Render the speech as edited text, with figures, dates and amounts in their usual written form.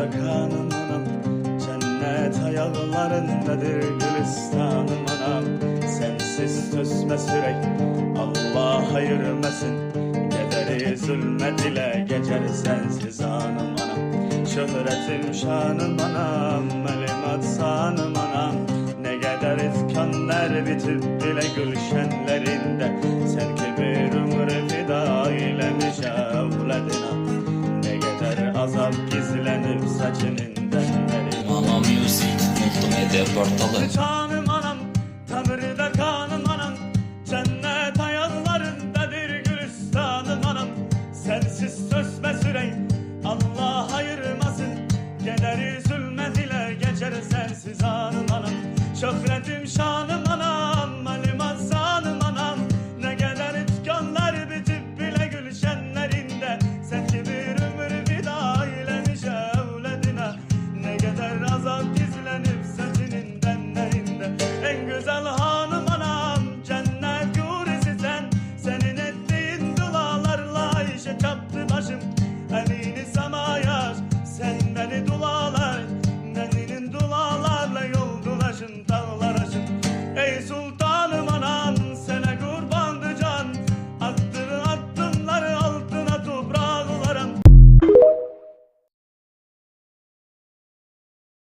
burada kanım anam. Cennet ayaklarındadır gülistanım anam. Sensiz tüsmez yürek Allah ayırmasın. Gederi zulmet ile geçer sensiz anım anam. Şöhretim şanım anam, melimat sanım anam. Ne kadar ifkanlar bitip bile gülşenlerinde. Sen ki bir ömrü fida eylemiş evledina. Ne kadar azap gizlenip saçının denlerinde. Mama Music Multimedya Portalı.